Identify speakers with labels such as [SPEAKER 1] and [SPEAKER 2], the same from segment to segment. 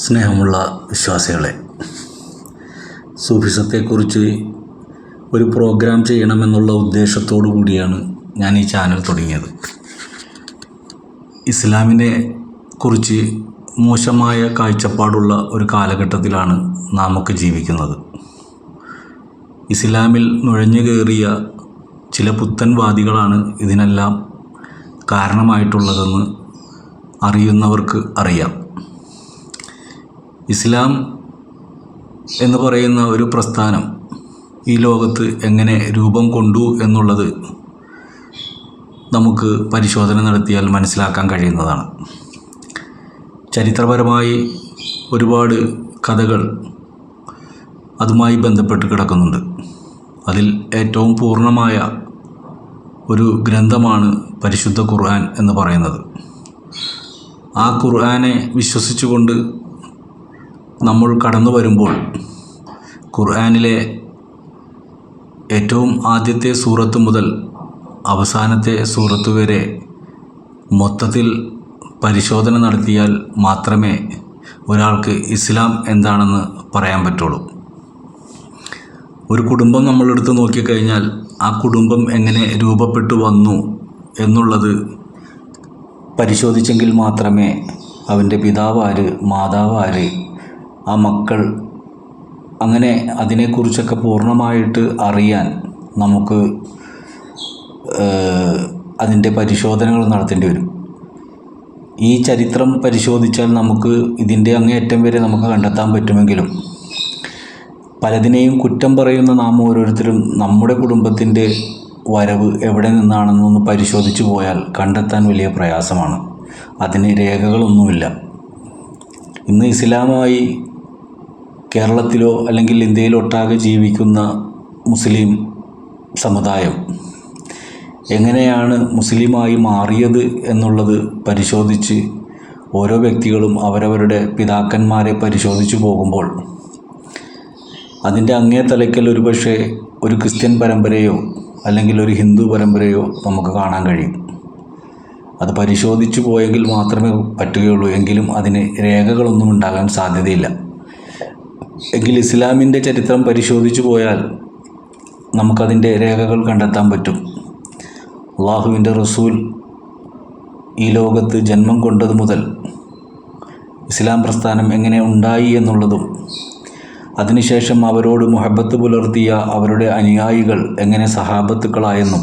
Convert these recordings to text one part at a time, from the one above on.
[SPEAKER 1] സ്നേഹമുള്ള വിശ്വാസികളെ, സൂഫിസത്തെക്കുറിച്ച് ഒരു പ്രോഗ്രാം ചെയ്യണമെന്നുള്ള ഉദ്ദേശത്തോടു കൂടിയാണ് ഞാൻ ഈ ചാനൽ തുടങ്ങിയത്. ഇസ്ലാമിനെ കുറിച്ച് മോശമായ കാഴ്ചപ്പാടുള്ള ഒരു കാലഘട്ടത്തിലാണ് നാമൊക്കെ ജീവിക്കുന്നത്. ഇസ്ലാമിൽ നുഴഞ്ഞു കയറിയ ചില പുത്തൻവാദികളാണ് ഇതിനെല്ലാം കാരണമായിട്ടുള്ളതെന്ന് അറിയുന്നവർക്ക് അറിയാം. ഇസ്ലാം എന്ന് പറയുന്ന ഒരു പ്രസ്ഥാനം ഈ ലോകത്ത് എങ്ങനെ രൂപം കൊണ്ടു എന്നുള്ളത് നമുക്ക് പരിശോധന നടത്തിയാൽ മനസ്സിലാക്കാൻ കഴിയുന്നതാണ്. ചരിത്രപരമായി ഒരുപാട് കഥകൾ അതുമായി ബന്ധപ്പെട്ട് കിടക്കുന്നുണ്ട്. അതിൽ ഏറ്റവും പൂർണ്ണമായ ഒരു ഗ്രന്ഥമാണ് പരിശുദ്ധ ഖുർആൻ എന്ന് പറയുന്നത്. ആ ഖുർആനെ വിശ്വസിച്ചുകൊണ്ട് നമ്മൾ കടന്നു വരുമ്പോൾ ഖുർആനിലെ ഏറ്റവും ആദ്യത്തെ സൂറത്ത് മുതൽ അവസാനത്തെ സൂറത്ത് വരെ മൊത്തത്തിൽ പരിശോധന നടത്തിയാൽ മാത്രമേ ഒരാൾക്ക് ഇസ്ലാം എന്താണെന്ന് പറയാൻ പറ്റുള്ളൂ. ഒരു കുടുംബം നമ്മളെടുത്ത് നോക്കിക്കഴിഞ്ഞാൽ ആ കുടുംബം എങ്ങനെ രൂപപ്പെട്ടു വന്നു എന്നുള്ളത് പരിശോധിച്ചെങ്കിൽ മാത്രമേ അവൻ്റെ പിതാവ് ആര്, മാതാവ് ആര്, ആ മക്കൾ, അങ്ങനെ അതിനെക്കുറിച്ചൊക്കെ പൂർണ്ണമായിട്ട് അറിയാൻ നമുക്ക് അതിൻ്റെ പരിശോധനകൾ നടത്തേണ്ടി വരും. ഈ ചരിത്രം പരിശോധിച്ചാൽ നമുക്ക് ഇതിൻ്റെ അങ്ങേയറ്റം വരെ നമുക്ക് കണ്ടെത്താൻ പറ്റുമെങ്കിലും പലതിനെയും കുറ്റം പറയുന്ന നാം ഓരോരുത്തരും നമ്മുടെ കുടുംബത്തിൻ്റെ വരവ് എവിടെ നിന്നാണെന്നൊന്ന് പരിശോധിച്ചു പോയാൽ കണ്ടെത്താൻ വലിയ പ്രയാസമാണ്. അതിന് രേഖകളൊന്നുമില്ല. ഇന്ന് ഇസ്ലാമായി കേരളത്തിലോ അല്ലെങ്കിൽ ഇന്ത്യയിലൊട്ടാകെ ജീവിക്കുന്ന മുസ്ലിം സമുദായം എങ്ങനെയാണ് മുസ്ലിമായി മാറിയത് എന്നുള്ളത് പരിശോധിച്ച് ഓരോ വ്യക്തികളും അവരവരുടെ പിതാക്കന്മാരെ പരിശോധിച്ചു പോകുമ്പോൾ അതിൻ്റെ അങ്ങേ തലയ്ക്കൽ ഒരുപക്ഷെ ഒരു ക്രിസ്ത്യൻ പരമ്പരയോ അല്ലെങ്കിൽ ഒരു ഹിന്ദു പരമ്പരയോ നമുക്ക് കാണാൻ കഴിയും. അത് പരിശോധിച്ചു പോയെങ്കിൽ മാത്രമേ പറ്റുകയുള്ളൂ. എങ്കിലും അതിന് രേഖകളൊന്നും ഉണ്ടാകാൻ സാധ്യതയില്ല. എങ്കിൽ ഇസ്ലാമിൻ്റെ ചരിത്രം പരിശോധിച്ചു പോയാൽ നമുക്കതിൻ്റെ രേഖകൾ കണ്ടെത്താൻ പറ്റും. അള്ളാഹുവിൻ്റെ റസൂൽ ഈ ലോകത്ത് ജന്മം കൊണ്ടത് മുതൽ ഇസ്ലാം പ്രസ്ഥാനം എങ്ങനെ ഉണ്ടായി എന്നുള്ളതും അതിനുശേഷം അവരോട് മുഹബത്ത് പുലർത്തിയ അവരുടെ അനുയായികൾ എങ്ങനെ സഹാബത്തുക്കളായെന്നും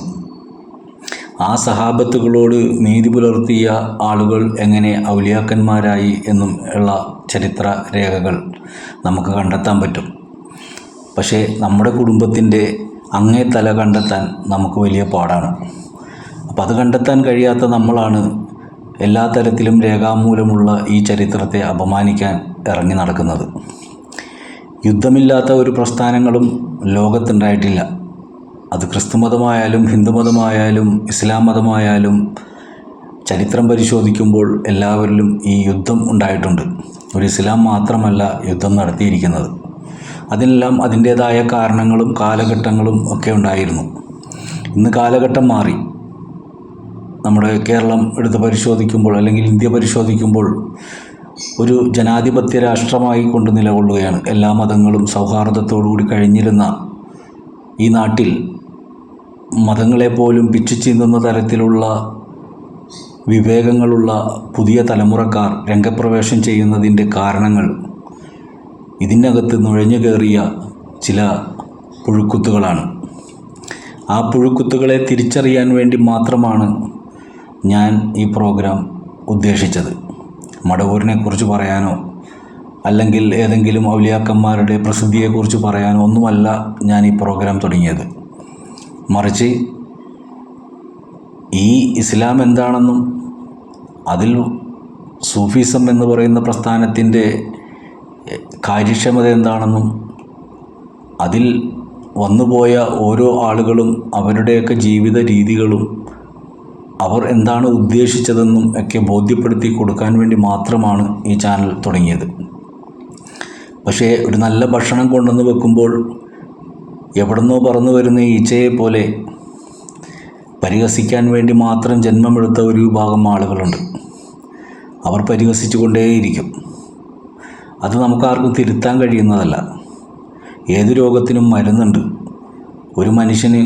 [SPEAKER 1] ആ സഹാബത്തുകളോട് നീതി പുലർത്തിയ ആളുകൾ എങ്ങനെ ഔലിയാക്കന്മാരായി എന്നും ഉള്ള ചരിത്ര രേഖകൾ നമുക്ക് കണ്ടെത്താൻ പറ്റും. പക്ഷേ നമ്മുടെ കുടുംബത്തിൻ്റെ അങ്ങേ തല കണ്ടെത്താൻ നമുക്ക് വലിയ പാടാണ്. അപ്പം അത് കണ്ടെത്താൻ കഴിയാത്ത നമ്മളാണ് എല്ലാ തരത്തിലും രേഖാമൂലമുള്ള ഈ ചരിത്രത്തെ അപമാനിക്കാൻ ഇറങ്ങി നടക്കുന്നത്. യുദ്ധമില്ലാത്ത ഒരു പ്രസ്ഥാനങ്ങളും ലോകത്തുണ്ടായിട്ടില്ല. അത് ക്രിസ്തുമതമായാലും ഹിന്ദുമതമായാലും ഇസ്ലാം മതമായാലും ചരിത്രം പരിശോധിക്കുമ്പോൾ എല്ലാവരിലും ഈ യുദ്ധം ഉണ്ടായിട്ടുണ്ട്. ഒരു ഇസ്ലാം മാത്രമല്ല യുദ്ധം നടത്തിയിരിക്കുന്നത്. അതിനെല്ലാം അതിൻ്റേതായ കാരണങ്ങളും കാലഘട്ടങ്ങളും ഒക്കെ ഉണ്ടായിരുന്നു. ഇന്ന് കാലഘട്ടം മാറി. നമ്മുടെ കേരളം എടുത്ത് പരിശോധിക്കുമ്പോൾ അല്ലെങ്കിൽ ഇന്ത്യ പരിശോധിക്കുമ്പോൾ ഒരു ജനാധിപത്യ രാഷ്ട്രമായി കൊണ്ട് നിലകൊള്ളുകയാണ്. എല്ലാ മതങ്ങളും സൗഹാർദ്ദത്തോടുകൂടി കഴിഞ്ഞിരുന്ന ഈ നാട്ടിൽ മതങ്ങളെപ്പോലും പിച്ചുചീന്തുന്ന തരത്തിലുള്ള വിവേകങ്ങളുള്ള പുതിയ തലമുറക്കാർ രംഗപ്രവേശം ചെയ്യുന്നതിൻ്റെ കാരണങ്ങൾ ഇതിനകത്ത് നുഴഞ്ഞു കയറിയ ചില പുഴുക്കുത്തുകളാണ്. ആ പുഴുക്കുത്തുകളെ തിരിച്ചറിയാൻ വേണ്ടി മാത്രമാണ് ഞാൻ ഈ പ്രോഗ്രാം ഉദ്ദേശിച്ചത്. മടവൂരിനെക്കുറിച്ച് പറയാനോ അല്ലെങ്കിൽ ഏതെങ്കിലും ഔലിയാക്കന്മാരുടെ പ്രസിദ്ധിയെക്കുറിച്ച് പറയാനോ ഒന്നുമല്ല ഞാൻ ഈ പ്രോഗ്രാം തുടങ്ങിയത്. മറിച്ച് ഈ ഇസ്ലാം എന്താണെന്നും അതിൽ സൂഫിസം എന്ന് പറയുന്ന പ്രസ്ഥാനത്തിൻ്റെ കാര്യക്ഷമത എന്താണെന്നും അതിൽ വന്നുപോയ ഓരോ ആളുകളും അവരുടെയൊക്കെ ജീവിത രീതികളും അവർ എന്താണ് ഉദ്ദേശിച്ചതെന്നും ഒക്കെ ബോധ്യപ്പെടുത്തി കൊടുക്കാൻ വേണ്ടി മാത്രമാണ് ഈ ചാനൽ തുടങ്ങിയത്. പക്ഷേ ഒരു നല്ല ഭക്ഷണം കൊണ്ടുവന്ന് വെക്കുമ്പോൾ എവിടുന്നോ പറന്നു വരുന്ന ഈച്ചയെ പോലെ പരിഹസിക്കാൻ വേണ്ടി മാത്രം ജന്മമെടുത്ത ഒരു വിഭാഗം ആളുകളുണ്ട്. അവർ പരിഹസിച്ചു കൊണ്ടേയിരിക്കും. അത് നമുക്കാർക്കും തിരുത്താൻ കഴിയുന്നതല്ല. ഏത് രോഗത്തിനും മരുന്നുണ്ട്. ഒരു മനുഷ്യന്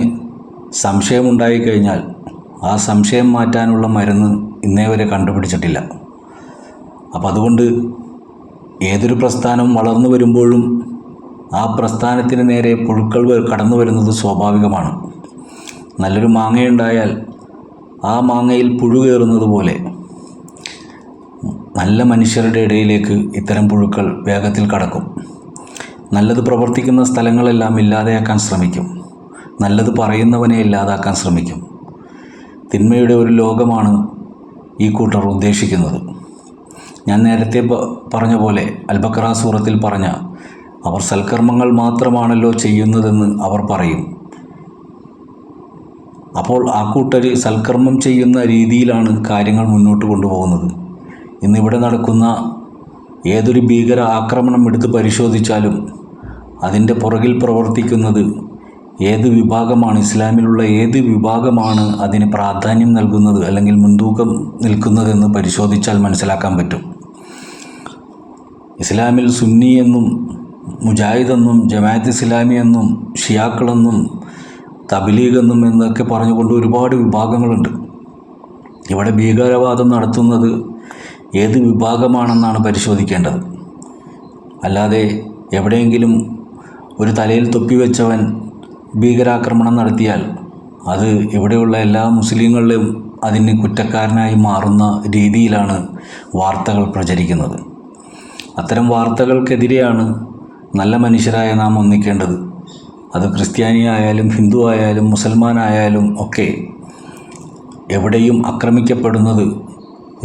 [SPEAKER 1] സംശയമുണ്ടായിക്കഴിഞ്ഞാൽ ആ സംശയം മാറ്റാനുള്ള മരുന്ന് ഇന്നേ വരെ കണ്ടുപിടിച്ചിട്ടില്ല. അപ്പം അതുകൊണ്ട് ഏതൊരു പ്രസ്ഥാനം വളർന്നു വരുമ്പോഴും ആ പ്രസ്ഥാനത്തിന് നേരെ പുഴുക്കൾ കടന്നു വരുന്നത് സ്വാഭാവികമാണ്. നല്ലൊരു മാങ്ങയുണ്ടായാൽ ആ മാങ്ങയിൽ പുഴു കയറുന്നത് പോലെ നല്ല മനുഷ്യരുടെ ഇടയിലേക്ക് ഇത്തരം പുഴുക്കൾ വേഗത്തിൽ കടക്കും. നല്ലത് പ്രവർത്തിക്കുന്ന സ്ഥലങ്ങളെല്ലാം ഇല്ലാതെയാക്കാൻ ശ്രമിക്കും. നല്ലത് പറയുന്നവനെ ഇല്ലാതാക്കാൻ ശ്രമിക്കും. തിന്മയുടെ ഒരു ലോകമാണ് ഈ കൂട്ടർ ഉദ്ദേശിക്കുന്നത്. ഞാൻ നേരത്തെ പറഞ്ഞ പോലെ അൽ-ബഖറ സൂറത്തിൽ പറഞ്ഞ അവർ സൽക്കർമ്മങ്ങൾ മാത്രമാണല്ലോ ചെയ്യുന്നതെന്ന് അവർ പറയും. അപ്പോൾ ആ കൂട്ടർ സൽക്കർമ്മം ചെയ്യുന്ന രീതിയിലാണ് കാര്യങ്ങൾ മുന്നോട്ട് കൊണ്ടുപോകുന്നത്. ഇന്നിവിടെ നടക്കുന്ന ഏതൊരു ഭീകര ആക്രമണം എടുത്ത് പരിശോധിച്ചാലും അതിൻ്റെ പുറകിൽ പ്രവർത്തിക്കുന്നത് ഏത് വിഭാഗമാണ്, ഇസ്ലാമിലുള്ള ഏത് വിഭാഗമാണ് അതിന് പ്രാധാന്യം നൽകുന്നത് അല്ലെങ്കിൽ മുൻതൂക്കം നിൽക്കുന്നതെന്ന് പരിശോധിച്ചാൽ മനസ്സിലാക്കാൻ പറ്റും. ഇസ്ലാമിൽ സുന്നി എന്നും മുജാഹിദ് എന്നും ജമാഅത്ത് ഇസ്ലാമി എന്നും ഷിയാക്കളെന്നും തബ്ലീഗ് എന്നും എന്നൊക്കെ പറഞ്ഞുകൊണ്ട് ഒരുപാട് വിഭാഗങ്ങളുണ്ട്. ഇവിടെ ഭീകരവാദം നടത്തുന്നത് ഏത് വിഭാഗമാണെന്നാണ് പരിശോധിക്കേണ്ടത്. അല്ലാതെ എവിടെയെങ്കിലും ഒരു തലയിൽ തൊപ്പി വെച്ചവൻ ഭീകരാക്രമണം നടത്തിയാൽ അത് ഇവിടെയുള്ള എല്ലാ മുസ്ലിങ്ങളിലും അതിന് കുറ്റക്കാരനായി മാറുന്ന രീതിയിലാണ് വാർത്തകൾ പ്രചരിക്കുന്നത്. അത്തരം വാർത്തകൾക്കെതിരെയാണ് നല്ല മനുഷ്യരായ നാം ഒന്നിക്കേണ്ടത്. അത് ക്രിസ്ത്യാനിയായാലും ഹിന്ദു ആയാലും മുസൽമാനായാലും ഒക്കെ എവിടെയും ആക്രമിക്കപ്പെടുന്നത്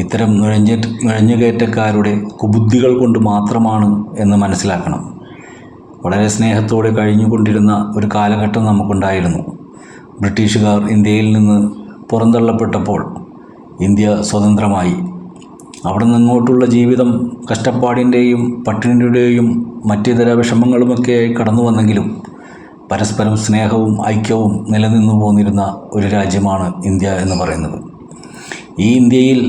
[SPEAKER 1] ഇത്തരം നുഴഞ്ഞുകയറ്റക്കാരുടെ കുബുദ്ധികൾ കൊണ്ട് മാത്രമാണ് എന്ന് മനസ്സിലാക്കണം. വളരെ സ്നേഹത്തോടെ കഴിഞ്ഞുകൊണ്ടിരുന്ന ഒരു കാലഘട്ടം നമുക്കുണ്ടായിരുന്നു. ബ്രിട്ടീഷുകാർ ഇന്ത്യയിൽ നിന്ന് പുറന്തള്ളപ്പെട്ടപ്പോൾ ഇന്ത്യ സ്വതന്ത്രമായി. അവിടെ നിന്നിങ്ങോട്ടുള്ള ജീവിതം കഷ്ടപ്പാടിൻ്റെയും പട്ടിണിയുടെയും മറ്റിതര വിഷമങ്ങളുമൊക്കെയായി കടന്നു വന്നെങ്കിലും പരസ്പരം സ്നേഹവും ഐക്യവും നിലനിന്നു പോന്നിരുന്ന ഒരു രാജ്യമാണ് ഇന്ത്യ എന്ന് പറയുന്നത്. ഈ ഇന്ത്യയിൽ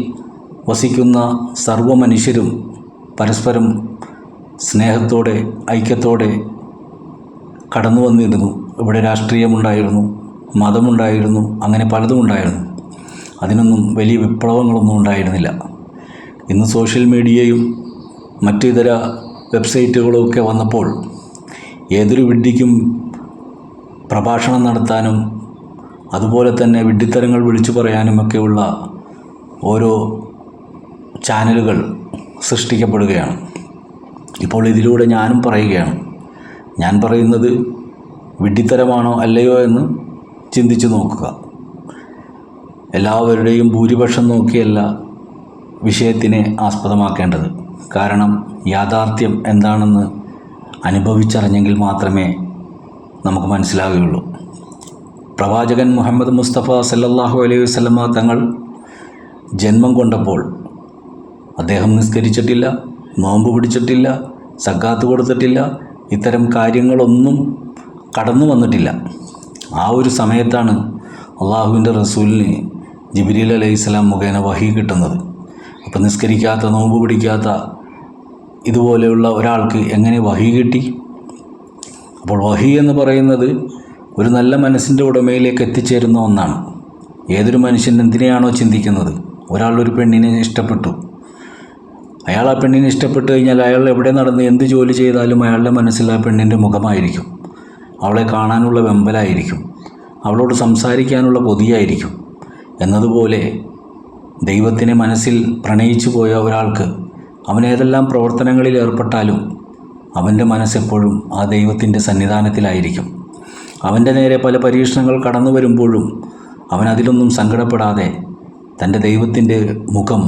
[SPEAKER 1] വസിക്കുന്ന സർവ്വ മനുഷ്യരും പരസ്പരം സ്നേഹത്തോടെ ഐക്യത്തോടെ കടന്നു വന്നിരുന്നു. ഇവിടെ രാഷ്ട്രീയമുണ്ടായിരുന്നു, മതമുണ്ടായിരുന്നു, അങ്ങനെ പലതും ഉണ്ടായിരുന്നു. അതിനൊന്നും വലിയ വിപ്ലവങ്ങളൊന്നും ഉണ്ടായിരുന്നില്ല. ഇന്ന് സോഷ്യൽ മീഡിയയും മറ്റു ഇതര വെബ്സൈറ്റുകളുമൊക്കെ വന്നപ്പോൾ ഏതൊരു വിഡ്ഢിക്കും പ്രഭാഷണം നടത്താനും അതുപോലെ തന്നെ വിഡ്ഢിത്തരങ്ങൾ വിളിച്ചു പറയാനുമൊക്കെയുള്ള ഓരോ ചാനലുകൾ സൃഷ്ടിക്കപ്പെടുകയാണ്. ഇപ്പോൾ ഇതിലൂടെ ഞാനും പറയുകയാണ്. ഞാൻ പറയുന്നത് വിഡ്ഢിത്തരമാണോ അല്ലയോ എന്ന് ചിന്തിച്ചു നോക്കുക. എല്ലാവരുടെയും ഭൂരിപക്ഷം നോക്കിയല്ല വിഷയത്തിനെ ആസ്പദമാക്കേണ്ടത്. കാരണം യാഥാർത്ഥ്യം എന്താണെന്ന് അനുഭവിച്ചറിഞ്ഞെങ്കിൽ മാത്രമേ നമുക്ക് മനസ്സിലാവുകയുള്ളൂ. പ്രവാചകൻ മുഹമ്മദ് മുസ്തഫ സല്ലല്ലാഹു അലൈഹി വസല്ലമ തങ്ങൾ ജന്മം കൊണ്ടപ്പോൾ അദ്ദേഹം നിസ്കരിച്ചിട്ടില്ല, നോമ്പ് പിടിച്ചിട്ടില്ല, സക്കാത്ത് കൊടുത്തിട്ടില്ല, ഇത്തരം കാര്യങ്ങളൊന്നും കടന്നു വന്നിട്ടില്ല. ആ ഒരു സമയത്താണ് അള്ളാഹുവിൻ്റെ റസൂലിന് ജിബ്രീൽ അലൈഹിസ്സലാം മുഖേന വഹി കിട്ടുന്നത്. അപ്പോൾ നിസ്കരിക്കാത്ത, നോമ്പ് പിടിക്കാത്ത ഇതുപോലെയുള്ള ഒരാൾക്ക് എങ്ങനെ വഹി കിട്ടി? അപ്പോൾ വഹി എന്ന് പറയുന്നത് ഒരു നല്ല മനസ്സിൻ്റെ ഉടമയിലേക്ക് എത്തിച്ചേരുന്ന ഒന്നാണ്. ഏതൊരു മനുഷ്യൻ എന്തിനെയാണോ ചിന്തിക്കുന്നത്, ഒരാളൊരു പെണ്ണിനെ ഇഷ്ടപ്പെട്ടു, അയാൾ ആ പെണ്ണിനെ ഇഷ്ടപ്പെട്ട് കഴിഞ്ഞാൽ അയാൾ എവിടെ നടന്ന് എന്ത് ജോലി ചെയ്താലും അയാളുടെ മനസ്സിൽ ആ പെണ്ണിൻ്റെ മുഖമായിരിക്കും. അവളെ കാണാനുള്ള വെമ്പലായിരിക്കും, അവളോട് സംസാരിക്കാനുള്ള കൊതിയായിരിക്കും. എന്നതുപോലെ ദൈവത്തിനെ മനസ്സിൽ പ്രണയിച്ചു പോയ ഒരാൾക്ക് അവൻ ഏതെല്ലാം പ്രവർത്തനങ്ങളിൽ ഏർപ്പെട്ടാലും അവൻ്റെ മനസ്സെപ്പോഴും ആ ദൈവത്തിൻ്റെ സന്നിധാനത്തിലായിരിക്കും. അവൻ്റെ നേരെ പല പരീക്ഷണങ്ങൾ കടന്നു വരുമ്പോഴും അവൻ അതിലൊന്നും സങ്കടപ്പെടാതെ തൻ്റെ ദൈവത്തിൻ്റെ മുഖം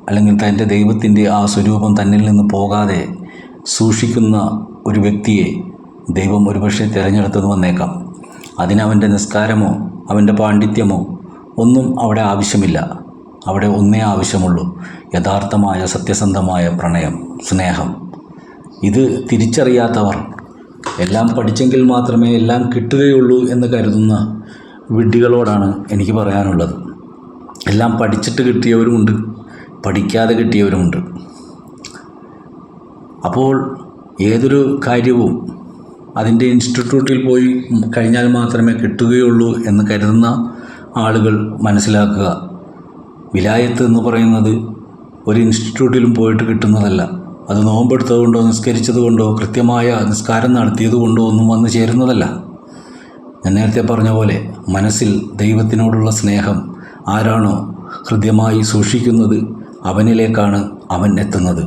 [SPEAKER 1] അല്ലെങ്കിൽ തൻ്റെ ദൈവത്തിൻ്റെ ആ സ്വരൂപം തന്നിൽ നിന്ന് പോകാതെ സൂക്ഷിക്കുന്ന ഒരു വ്യക്തിയെ ദൈവം ഒരുപക്ഷെ തിരഞ്ഞെടുത്തെന്ന് വന്നേക്കാം. അതിനവൻ്റെ നിസ്കാരമോ അവൻ്റെ പാണ്ഡിത്യമോ ഒന്നും അവിടെ ആവശ്യമില്ല. അവിടെ ഒന്നേ ആവശ്യമുള്ളൂ: യഥാർത്ഥമായ സത്യസന്ധമായ പ്രണയം, സ്നേഹം. ഇത് തിരിച്ചറിയാത്തവർ എല്ലാം പഠിച്ചെങ്കിൽ മാത്രമേ എല്ലാം കിട്ടുകയുള്ളൂ എന്ന് കരുതുന്ന വിഡ്ഢികളോടാണ് എനിക്ക് പറയാനുള്ളത്. എല്ലാം പഠിച്ചിട്ട് കിട്ടിയവരുമുണ്ട്, പഠിക്കാതെ കിട്ടിയവരുമുണ്ട്. അപ്പോൾ ഏതൊരു കാര്യവും അതിൻ്റെ ഇൻസ്റ്റിറ്റ്യൂട്ടിൽ പോയി കഴിഞ്ഞാൽ മാത്രമേ കിട്ടുകയുള്ളൂ എന്ന് കരുതുന്ന ആളുകൾ മനസ്സിലാക്കുക. വിലായത്ത് എന്ന് പറയുന്നത് ഒരു ഇൻസ്റ്റിറ്റ്യൂട്ടിലും പോയിട്ട് കിട്ടുന്നതല്ല. അത് നോമ്പെടുത്തതുകൊണ്ടോ നിസ്കരിച്ചതുകൊണ്ടോ കൃത്യമായ നിസ്കാരം നടത്തിയതുകൊണ്ടോ ഒന്നും വന്നു ചേരുന്നതല്ല. ഞാൻ നേരത്തെ പറഞ്ഞ പോലെ മനസ്സിൽ ദൈവത്തിനോടുള്ള സ്നേഹം ആരാണോ ഹൃദ്യമായി സൂക്ഷിക്കുന്നത് അവനിലേക്കാണ് അവൻ എത്തുന്നത്.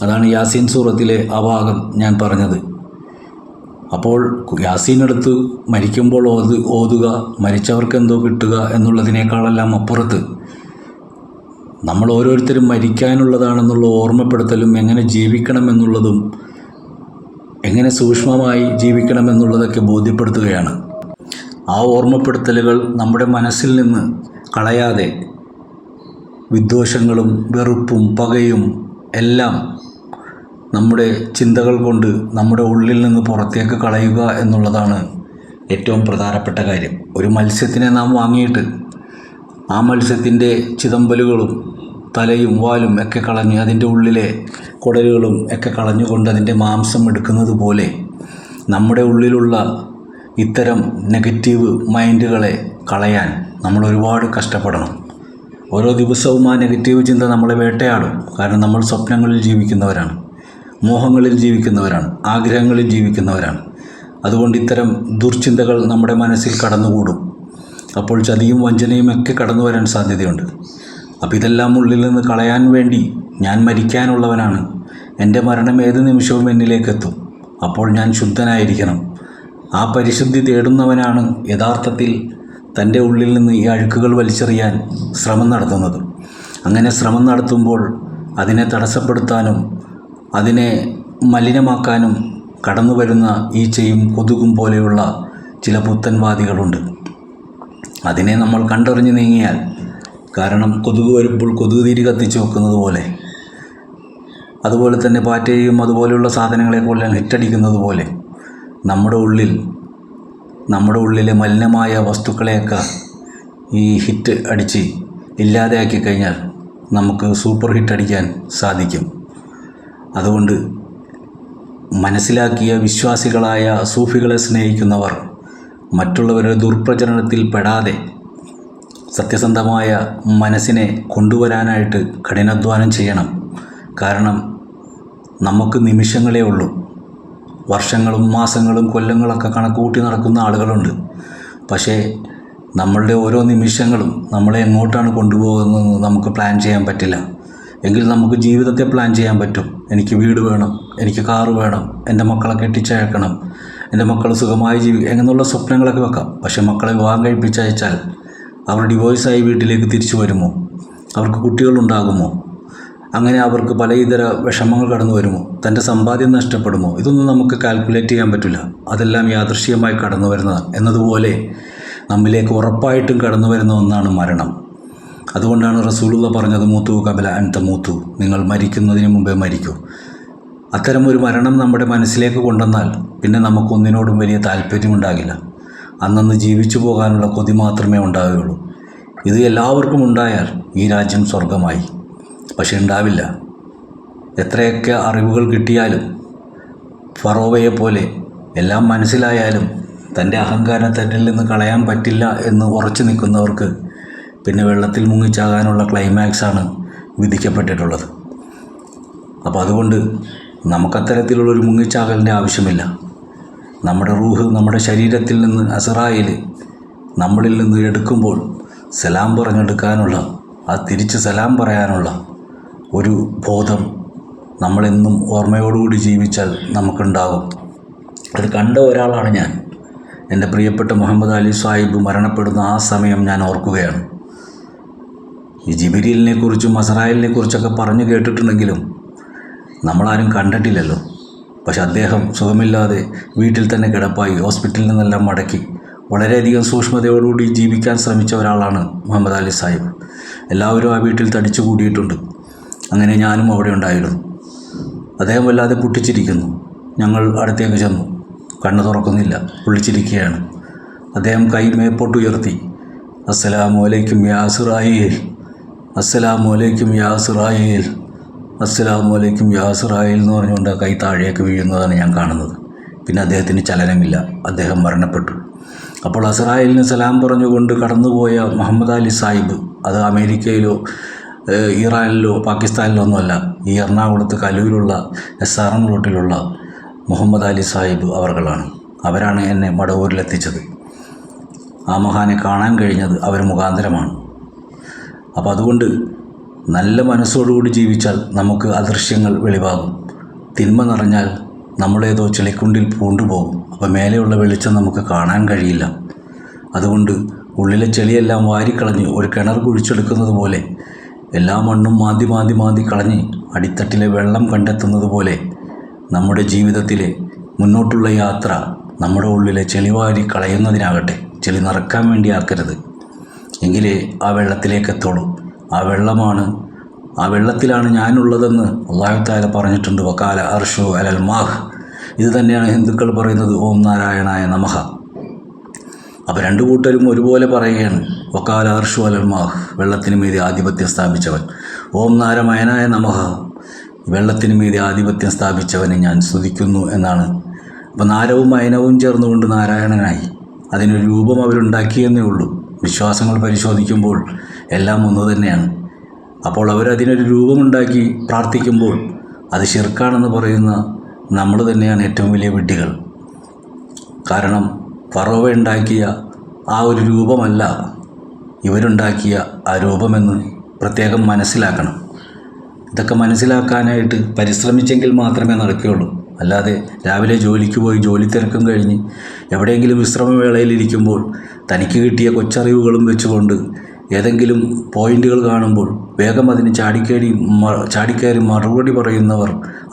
[SPEAKER 1] അതാണ് യാസീൻ സൂറത്തിലെ ആ ഭാഗം ഞാൻ പറഞ്ഞത്. അപ്പോൾ യാസീനെടുത്ത് മരിക്കുമ്പോൾ ഓതുക, മരിച്ചവർക്ക് എന്തോ കിട്ടുക എന്നുള്ളതിനേക്കാളെല്ലാം അപ്പുറത്ത് നമ്മൾ ഓരോരുത്തരും മരിക്കാനുള്ളതാണെന്നുള്ള ഓർമ്മപ്പെടുത്തലും എങ്ങനെ ജീവിക്കണമെന്നുള്ളതും എങ്ങനെ സൂക്ഷ്മമായി ജീവിക്കണമെന്നുള്ളതൊക്കെ ബോധ്യപ്പെടുത്തുകയാണ്. ആ ഓർമ്മപ്പെടുത്തലുകൾ നമ്മുടെ മനസ്സിൽ നിന്ന് കളയാതെ വിദ്വേഷങ്ങളും വെറുപ്പും പകയും എല്ലാം നമ്മുടെ ചിന്തകൾ കൊണ്ട് നമ്മുടെ ഉള്ളിൽ നിന്ന് പുറത്തേക്ക് കളയുക എന്നുള്ളതാണ് ഏറ്റവും പ്രധാനപ്പെട്ട കാര്യം. ഒരു മത്സ്യത്തിനെ നാം വാങ്ങിയിട്ട് ആ മത്സ്യത്തിൻ്റെ ചിതമ്പലുകളും തലയും വാലും ഒക്കെ കളഞ്ഞ് അതിൻ്റെ ഉള്ളിലെ കുടലുകളും ഒക്കെ കളഞ്ഞുകൊണ്ട് അതിൻ്റെ മാംസം എടുക്കുന്നത് പോലെ നമ്മുടെ ഉള്ളിലുള്ള ഇത്തരം നെഗറ്റീവ് മൈൻഡുകളെ കളയാൻ നമ്മൾ ഒരുപാട് കഷ്ടപ്പെടണം. ഓരോ ദിവസവും ആ നെഗറ്റീവ് ചിന്ത നമ്മളെ വേട്ടയാടും. കാരണം നമ്മൾ സ്വപ്നങ്ങളിൽ ജീവിക്കുന്നവരാണ്, മോഹങ്ങളിൽ ജീവിക്കുന്നവരാണ്, ആഗ്രഹങ്ങളിൽ ജീവിക്കുന്നവരാണ്. അതുകൊണ്ട് ഇത്തരം ദുർചിന്തകൾ നമ്മുടെ മനസ്സിൽ കടന്നുകൂടും. അപ്പോൾ ചതിയും വഞ്ചനയും ഒക്കെ കടന്നു വരാൻ സാധ്യതയുണ്ട്. അപ്പോൾ ഇതെല്ലാം ഉള്ളിൽ നിന്ന് കളയാൻ വേണ്ടി ഞാൻ മരിക്കാനുള്ളവനാണ്, എൻ്റെ മരണം ഏത് നിമിഷവും എന്നിലേക്കെത്തും, അപ്പോൾ ഞാൻ ശുദ്ധനായിരിക്കണം. ആ പരിശുദ്ധി തേടുന്നവനാണ് യഥാർത്ഥത്തിൽ തൻ്റെ ഉള്ളിൽ നിന്ന് ഈ അഴുക്കുകൾ വലിച്ചെറിയാൻ ശ്രമം നടത്തുന്നത്. അങ്ങനെ ശ്രമം നടത്തുമ്പോൾ അതിനെ തടസ്സപ്പെടുത്താനും അതിനെ മലിനമാക്കാനും കടന്നു വരുന്ന ഈച്ചയും കൊതുകും പോലെയുള്ള ചില പുത്തൻവാദികളുണ്ട്. അതിനെ നമ്മൾ കണ്ടറിഞ്ഞ് നീങ്ങിയാൽ, കാരണം കൊതുക് വരുമ്പോൾ കൊതുക് തിരി കത്തിച്ച് വെക്കുന്നത് പോലെ, അതുപോലെ തന്നെ പാറ്റയും അതുപോലെയുള്ള സാധനങ്ങളെ കൊല്ലാൻ ഹിറ്റടിക്കുന്നത് പോലെ നമ്മുടെ ഉള്ളിലെ മലിനമായ വസ്തുക്കളെയൊക്കെ ഈ ഹിറ്റ് അടിച്ച് ഇല്ലാതെയാക്കി കഴിഞ്ഞാൽ നമുക്ക് സൂപ്പർ ഹിറ്റ് അടിക്കാൻ സാധിക്കും. അതുകൊണ്ട് മനസ്സിലാക്കിയ വിശ്വാസികളായ സൂഫികളെ സ്നേഹിക്കുന്നവർ മറ്റുള്ളവരുടെ ദുർപ്രചരണത്തിൽ പെടാതെ സത്യസന്ധമായ മനസ്സിനെ കൊണ്ടുവരാനായിട്ട് കഠിനാധ്വാനം ചെയ്യണം. കാരണം നമുക്ക് നിമിഷങ്ങളേ ഉള്ളൂ. വർഷങ്ങളും മാസങ്ങളും കൊല്ലങ്ങളൊക്കെ കണക്ക് കൂട്ടി നടക്കുന്ന ആളുകളുണ്ട്. പക്ഷേ നമ്മളുടെ ഓരോ നിമിഷങ്ങളും നമ്മളെ എങ്ങോട്ടാണ് കൊണ്ടുപോകുന്നതെന്ന് നമുക്ക് പ്ലാൻ ചെയ്യാൻ പറ്റില്ല. എങ്കിൽ നമുക്ക് ജീവിതത്തെ പ്ലാൻ ചെയ്യാൻ പറ്റും. എനിക്ക് വീട് വേണം, എനിക്ക് കാറ് വേണം, എൻ്റെ മക്കളെ കെട്ടിച്ചയക്കണം, എൻ്റെ മക്കൾ സുഖമായി എന്നുള്ള സ്വപ്നങ്ങളൊക്കെ വെക്കാം. പക്ഷേ മക്കളെ വിവാഹം കഴിപ്പിച്ചയച്ചാൽ അവർ ഡിവോഴ്സായി വീട്ടിലേക്ക് തിരിച്ചു വരുമോ? അവർക്ക് കുട്ടികളുണ്ടാകുമോ? അങ്ങനെ അവർക്ക് പല ഇതര വിഷമങ്ങൾ കടന്നു വരുമോ? തൻ്റെ സമ്പാദ്യം നഷ്ടപ്പെടുമോ? ഇതൊന്നും നമുക്ക് കാൽക്കുലേറ്റ് ചെയ്യാൻ പറ്റില്ല. അതെല്ലാം യാദൃശ്ചികമായി കടന്നു വരുന്നതാണ്. എന്നതുപോലെ നമ്മിലേക്ക് ഉറപ്പായിട്ടും കടന്നു വരുന്ന ഒന്നാണ് മരണം. അതുകൊണ്ടാണ് റസൂലുള്ള പറഞ്ഞത്, മൂത്തു കബല അൻത മൂത്തു, നിങ്ങൾ മരിക്കുന്നതിന് മുമ്പേ മരിക്കൂ. അത്തരമൊരു മരണം നമ്മുടെ മനസ്സിലേക്ക് കൊണ്ടുവന്നാൽ പിന്നെ നമുക്കൊന്നിനോടും വലിയ താല്പര്യമുണ്ടാകില്ല. അന്നന്ന് ജീവിച്ചു പോകാനുള്ള കൊതി മാത്രമേ ഉണ്ടാവുകയുള്ളൂ. ഇത് എല്ലാവർക്കും ഉണ്ടായാൽ ഈ രാജ്യം സ്വർഗമായി. പക്ഷെ ഉണ്ടാവില്ല. എത്രയൊക്കെ അറിവുകൾ കിട്ടിയാലും ഫറോവയെ പോലെ എല്ലാം മനസ്സിലായാലും തൻ്റെ അഹങ്കാരം തന്നിൽ നിന്ന് കളയാൻ പറ്റില്ല എന്ന് ഉറച്ചു നിൽക്കുന്നവർക്ക് പിന്നെ വെള്ളത്തിൽ മുങ്ങിച്ചാകാനുള്ള ക്ലൈമാക്സാണ് വിധിക്കപ്പെട്ടിട്ടുള്ളത്. അപ്പോൾ അതുകൊണ്ട് നമുക്കത്തരത്തിലുള്ളൊരു മുങ്ങിച്ചാകലിൻ്റെ ആവശ്യമില്ല. നമ്മുടെ റൂഹ് നമ്മുടെ ശരീരത്തിൽ നിന്ന് അസ്റായിൽ നമ്മളിൽ നിന്ന് എടുക്കുമ്പോൾ സലാം പറഞ്ഞെടുക്കാനുള്ള, ആ തിരിച്ച് സലാം പറയാനുള്ള ഒരു ബോധം നമ്മളെന്നും ഓർമ്മയോടുകൂടി ജീവിച്ചാൽ നമുക്കുണ്ടാകും. അത് കണ്ട ഒരാളാണ് ഞാൻ. എൻ്റെ പ്രിയപ്പെട്ട മുഹമ്മദ് അലി സാഹിബ് മരണപ്പെടുന്ന ആ സമയം ഞാൻ ഓർക്കുകയാണ്. ഈ ജിബിരിലിനെ കുറിച്ചും അസ്റായിലിനെ കുറിച്ചൊക്കെ പറഞ്ഞു കേട്ടിട്ടുണ്ടെങ്കിലും നമ്മളാരും കണ്ടിട്ടില്ലല്ലോ. പക്ഷെ അദ്ദേഹം സുഖമില്ലാതെ വീട്ടിൽ തന്നെ കിടപ്പായി ഹോസ്പിറ്റലിൽ നിന്നെല്ലാം മടക്കി വളരെയധികം സൂക്ഷ്മതയോടുകൂടി ജീവിക്കാൻ ശ്രമിച്ച ഒരാളാണ് മുഹമ്മദ് അലി സാഹിബ്. എല്ലാവരും ആ വീട്ടിൽ തടിച്ചു കൂടിയിട്ടുണ്ട്. അങ്ങനെ ഞാനും അവിടെ ഉണ്ടായിരുന്നു. അദ്ദേഹം വല്ലാതെ പൊട്ടിച്ചിരിക്കുന്നു. ഞങ്ങൾ അടുത്തേക്ക് ചെന്നു. കണ്ണ് തുറക്കുന്നില്ല, പൊള്ളിച്ചിരിക്കുകയാണ്. അദ്ദേഹം കൈ മേപ്പോട്ടുയർത്തി, അസ്സലാമു അലൈക്കും യാ ഇസ്രായേൽ, അസ്സലാമു അലൈക്കും യാ ഇസ്രായേൽ അസ്സലാമു അലൈക്കും യാ ഇസ്രായേൽ എന്ന് പറഞ്ഞുകൊണ്ട് കൈ താഴേക്ക് വീഴുന്നതാണ് ഞാൻ കാണുന്നത്. പിന്നെ അദ്ദേഹത്തിന് ചലനമില്ല, അദ്ദേഹം മരണപ്പെട്ടു. അപ്പോൾ അസ്രായേലിന് സലാം പറഞ്ഞുകൊണ്ട് കടന്നുപോയ മുഹമ്മദ് അലി സാഹിബ്, അത് അമേരിക്കയിലോ ഇറാനിലോ പാകിസ്ഥാനിലോ ഒന്നുമല്ല, ഈ എറണാകുളത്ത് കലൂരിലുള്ള SRM റൂട്ടിലുള്ള മുഹമ്മദ് അലി സാഹിബ് അവരാണ് എന്നെ മടവൂരിലെത്തിച്ചത്. ആ മഹാനെ കാണാൻ കഴിഞ്ഞത് അവർ മുഖാന്തരമാണ്. അപ്പോൾ അതുകൊണ്ട് നല്ല മനസ്സോടുകൂടി ജീവിച്ചാൽ നമുക്ക് അദൃശ്യങ്ങൾ വെളിവാകും. തിന്മ നിറഞ്ഞാൽ നമ്മളേതോ ചെളിക്കുണ്ടിൽ പൂണ്ടുപോകും. അപ്പോൾ മേലെയുള്ള വെളിച്ചം നമുക്ക് കാണാൻ കഴിയില്ല. അതുകൊണ്ട് ഉള്ളിലെ ചെളിയെല്ലാം വാരിക്കളഞ്ഞ് ഒരു കിണർ കുഴിച്ചെടുക്കുന്നത് പോലെ, എല്ലാ മണ്ണും മാന്തി കളഞ്ഞ് അടിത്തട്ടിലെ വെള്ളം കണ്ടെത്തുന്നത് പോലെ നമ്മുടെ ജീവിതത്തിലെ മുന്നോട്ടുള്ള യാത്ര നമ്മുടെ ഉള്ളിലെ ചെളി വാരി കളയുന്നതിനാകട്ടെ, ചെളി നിറക്കാൻ വേണ്ടി ആക്കരുത്. എങ്കിലേ ആ വെള്ളത്തിലേക്ക് എത്തുള്ളൂ. ആ വെള്ളത്തിലാണ് ഞാനുള്ളതെന്ന് അല്ലാഹു തആല പറഞ്ഞിട്ടുണ്ട്. വകാല അർഷു അലൽ മാഹ്. ഇത് തന്നെയാണ് ഹിന്ദുക്കൾ പറയുന്നത് ഓം നാരായണായ നമഃ. അപ്പോൾ രണ്ടു കൂട്ടരും ഒരുപോലെ പറയുകയാണ്, വകാല അർഷു അലൽ മാഹ്, വെള്ളത്തിന് മീതെ ആധിപത്യം സ്ഥാപിച്ചവൻ. ഓം നാരായണായ നമഃ, വെള്ളത്തിന് മീതെ ആധിപത്യം സ്ഥാപിച്ചവനെ ഞാൻ സ്തുതിക്കുന്നു എന്നാണ്. അപ്പോൾ നാരവും അയനവും ചേർന്നുകൊണ്ട് നാരായണനായി. അതിനൊരു രൂപം അവരുണ്ടാക്കിയെന്നേ ഉള്ളൂ. വിശ്വാസങ്ങൾ പരിശോധിക്കുമ്പോൾ എല്ലാം ഒന്ന് തന്നെയാണ്. അപ്പോൾ അവരതിനൊരു രൂപമുണ്ടാക്കി പ്രാർത്ഥിക്കുമ്പോൾ അത് ശിർക്കാണെന്ന് പറയുന്ന നമ്മൾ തന്നെയാണ് ഏറ്റവും വലിയ വിഡ്ഢികൾ. കാരണം ഫറോവ ഉണ്ടാക്കിയ ആ ഒരു രൂപമല്ല ഇവരുണ്ടാക്കിയ ആ രൂപമെന്ന് പ്രത്യേകം മനസ്സിലാക്കണം. ഇതൊക്കെ മനസ്സിലാക്കാനായിട്ട് പരിശ്രമിച്ചെങ്കിൽ മാത്രമേ നടക്കുകയുള്ളൂ. അല്ലാതെ രാവിലെ ജോലിക്ക് പോയി ജോലി തിരക്കും കഴിഞ്ഞ് എവിടെയെങ്കിലും വിശ്രമവേളയിലിരിക്കുമ്പോൾ തനിക്ക് കിട്ടിയ കൊച്ചറിവുകളും വെച്ചുകൊണ്ട് ഏതെങ്കിലും പോയിന്റുകൾ കാണുമ്പോൾ വേഗം അതിന് ചാടിക്കയറി മറുപടി പറയുന്നവർ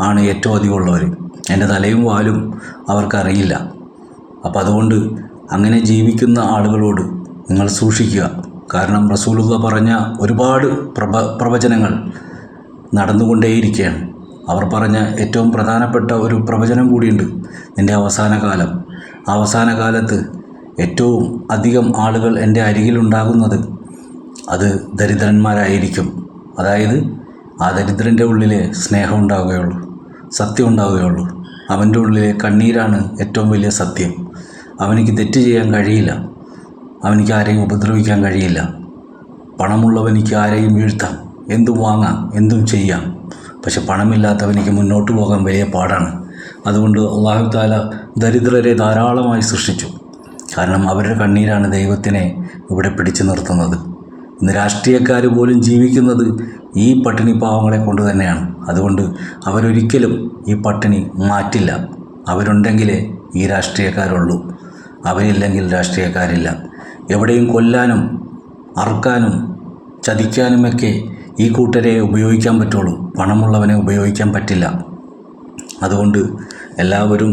[SPEAKER 1] ആണ് ഏറ്റവും അധികം ഉള്ളവർ. എൻ്റെ തലയും വാലും അവർക്കറിയില്ല. അപ്പം അതുകൊണ്ട് അങ്ങനെ ജീവിക്കുന്ന ആളുകളോട് നിങ്ങൾ സൂക്ഷിക്കുക. കാരണം റസൂലുള്ളാഹി പറഞ്ഞ ഒരുപാട് പ്രവചനങ്ങൾ നടന്നുകൊണ്ടേയിരിക്കുകയാണ്. അവർ പറഞ്ഞ ഏറ്റവും പ്രധാനപ്പെട്ട ഒരു പ്രവചനം കൂടിയുണ്ട്. നിൻ്റെ അവസാന കാലത്ത് ഏറ്റവും അധികം ആളുകൾ എൻ്റെ അരികിലുണ്ടാകുന്നത് അത് ദരിദ്രന്മാരായിരിക്കും. അതായത് ആ ദരിദ്രൻ്റെ ഉള്ളിലെ സ്നേഹം ഉണ്ടാവുകയുള്ളൂ, സത്യം ഉണ്ടാവുകയുള്ളൂ. അവൻ്റെ ഉള്ളിലെ കണ്ണീരാണ് ഏറ്റവും വലിയ സത്യം. അവനിക്ക് തെറ്റ് ചെയ്യാൻ കഴിയില്ല, അവനിക്ക് ആരെയും ഉപദ്രവിക്കാൻ കഴിയില്ല. പണമുള്ളവനിക്ക് ആരെയും വീഴ്ത്താം, എന്തും വാങ്ങാം, എന്തും ചെയ്യാം. പക്ഷെ പണമില്ലാത്തവനിക്ക് മുന്നോട്ട് പോകാൻ വലിയ പാടാണ്. അതുകൊണ്ട് അല്ലാഹു തആല ദരിദ്രരെ ധാരാളമായി സൃഷ്ടിച്ചു. കാരണം അവരുടെ കണ്ണീരാണ് ദൈവത്തിനെ ഇവിടെ പിടിച്ചു നിർത്തുന്നത്. ഇന്ന് രാഷ്ട്രീയക്കാർ പോലും ജീവിക്കുന്നത് ഈ പട്ടിണി പാവങ്ങളെ കൊണ്ട് തന്നെയാണ്. അതുകൊണ്ട് അവരൊരിക്കലും ഈ പട്ടിണി മാറ്റില്ല. അവരുണ്ടെങ്കിലേ ഈ രാഷ്ട്രീയക്കാരുള്ളൂ, അവരില്ലെങ്കിൽ രാഷ്ട്രീയക്കാരില്ല. എവിടെയും കൊല്ലാനും അറുക്കാനും ചതിക്കാനുമൊക്കെ ഈ കൂട്ടരെ ഉപയോഗിക്കാൻ പറ്റുള്ളൂ, പണമുള്ളവനെ ഉപയോഗിക്കാൻ പറ്റില്ല. അതുകൊണ്ട് എല്ലാവരും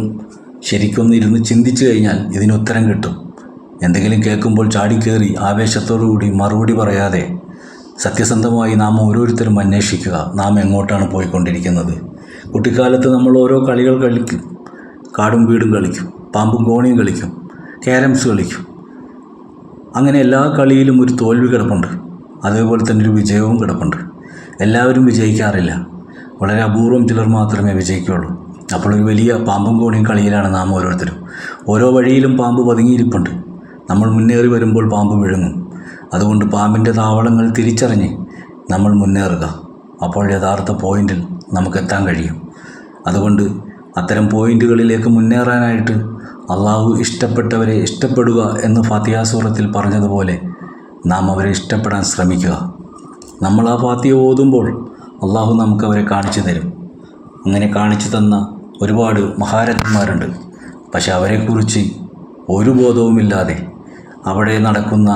[SPEAKER 1] ശരിക്കൊന്ന് ഇരുന്ന് ചിന്തിച്ചു കഴിഞ്ഞാൽ ഇതിനുത്തരം കിട്ടും. എന്തെങ്കിലും കേൾക്കുമ്പോൾ ചാടിക്കേറി ആവേശത്തോടുകൂടി മറുപടി പറയാതെ സത്യസന്ധമായി നാം ഓരോരുത്തരും അന്വേഷിക്കുക, നാം എങ്ങോട്ടാണ് പോയിക്കൊണ്ടിരിക്കുന്നത്. കുട്ടിക്കാലത്ത് നമ്മൾ ഓരോ കളികൾ കളിക്കും. കാടും വീടും കളിക്കും, പാമ്പും കോണിയും കളിക്കും, ക്യാരംസ് കളിക്കും. അങ്ങനെ എല്ലാ കളിയിലും ഒരു തോൽവി കിടപ്പുണ്ട്, അതേപോലെ തന്നെ ഒരു വിജയവും കിടപ്പുണ്ട്. എല്ലാവരും വിജയിക്കാറില്ല, വളരെ അപൂർവം ചിലർ മാത്രമേ വിജയിക്കുകയുള്ളൂ. അപ്പോൾ ഒരു വലിയ പാമ്പും കോണിയും കളിയിലാണ് നാം ഓരോരുത്തരും. ഓരോ വഴിയിലും പാമ്പ് പതുങ്ങിയിരിപ്പുണ്ട്. നമ്മൾ മുന്നേറി വരുമ്പോൾ പാമ്പ് വിഴുങ്ങും. അതുകൊണ്ട് പാമ്പിൻ്റെ താവളങ്ങൾ തിരിച്ചറിഞ്ഞ് നമ്മൾ മുന്നേറുക. അപ്പോൾ യഥാർത്ഥ പോയിന്റിൽ നമുക്കെത്താൻ കഴിയും. അതുകൊണ്ട് അത്തരം പോയിന്റുകളിലേക്ക് മുന്നേറാനായിട്ട് അള്ളാഹു ഇഷ്ടപ്പെട്ടവരെ ഇഷ്ടപ്പെടുക എന്ന് ഫാത്തിഹ സൂറത്തിൽ പറഞ്ഞതുപോലെ നാം അവരെ ഇഷ്ടപ്പെടാൻ ശ്രമിക്കുക. നമ്മൾ ആ ഫാത്തിഹ ഓതുമ്പോൾ അള്ളാഹു നമുക്ക് അവരെ കാണിച്ചു തരും. അങ്ങനെ കാണിച്ചു തന്ന ഒരുപാട് മഹാരഥന്മാരുണ്ട്. പക്ഷെ അവരെക്കുറിച്ച് ഒരു ബോധവുമില്ലാതെ അവിടെ നടക്കുന്ന,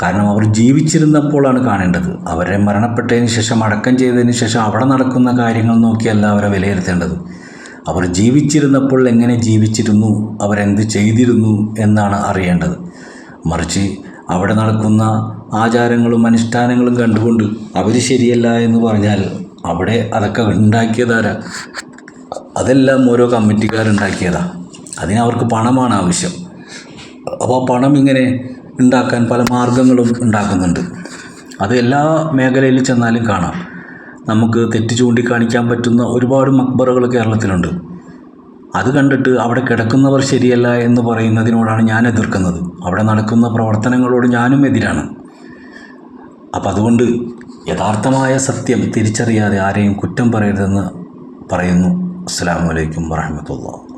[SPEAKER 1] കാരണം അവർ ജീവിച്ചിരുന്നപ്പോഴാണ് കാണേണ്ടത്. അവരെ മരണപ്പെട്ടതിന് ശേഷം, അടക്കം ചെയ്തതിന് ശേഷം അവിടെ നടക്കുന്ന കാര്യങ്ങൾ നോക്കിയല്ല അവരെ വിലയിരുത്തേണ്ടത്. അവർ ജീവിച്ചിരുന്നപ്പോൾ എങ്ങനെ ജീവിച്ചിരുന്നു, അവരെന്ത് ചെയ്തിരുന്നു എന്നാണ് അറിയേണ്ടത്. മറിച്ച് അവിടെ നടക്കുന്ന ആചാരങ്ങളും അനുഷ്ഠാനങ്ങളും കണ്ടുകൊണ്ട് അവർ ശരിയല്ല എന്ന് പറഞ്ഞാൽ അവിടെ അതൊക്കെ ഉണ്ടാക്കിയതാരാ? അതെല്ലാം ഓരോ കമ്മിറ്റിക്കാരുണ്ടാക്കിയതാണ്. അതിനവർക്ക് പണമാണ് ആവശ്യം. അപ്പോൾ പണം ഇങ്ങനെ ഉണ്ടാക്കാൻ പല മാർഗങ്ങളും ഉണ്ടാക്കുന്നുണ്ട്. അത് എല്ലാ മേഖലയിൽ ചെന്നാലും കാണാം. നമുക്ക് തെറ്റ് ചൂണ്ടിക്കാണിക്കാൻ പറ്റുന്ന ഒരുപാട് മക്ബറകൾ കേരളത്തിലുണ്ട്. അത് കണ്ടിട്ട് അവിടെ കിടക്കുന്നവർ ശരിയല്ല എന്ന് പറയുന്നതിനോടാണ് ഞാൻ എതിർക്കുന്നത്. അവിടെ നടക്കുന്ന പ്രവർത്തനങ്ങളോട് ഞാനും എതിരാണ്. അപ്പം അതുകൊണ്ട് യഥാർത്ഥമായ സത്യം തിരിച്ചറിയാതെ ആരെയും കുറ്റം പറയരുതെന്ന് പറയുന്നു. അസ്സലാമു അലൈക്കും വറഹ്മത്തുള്ളാഹി.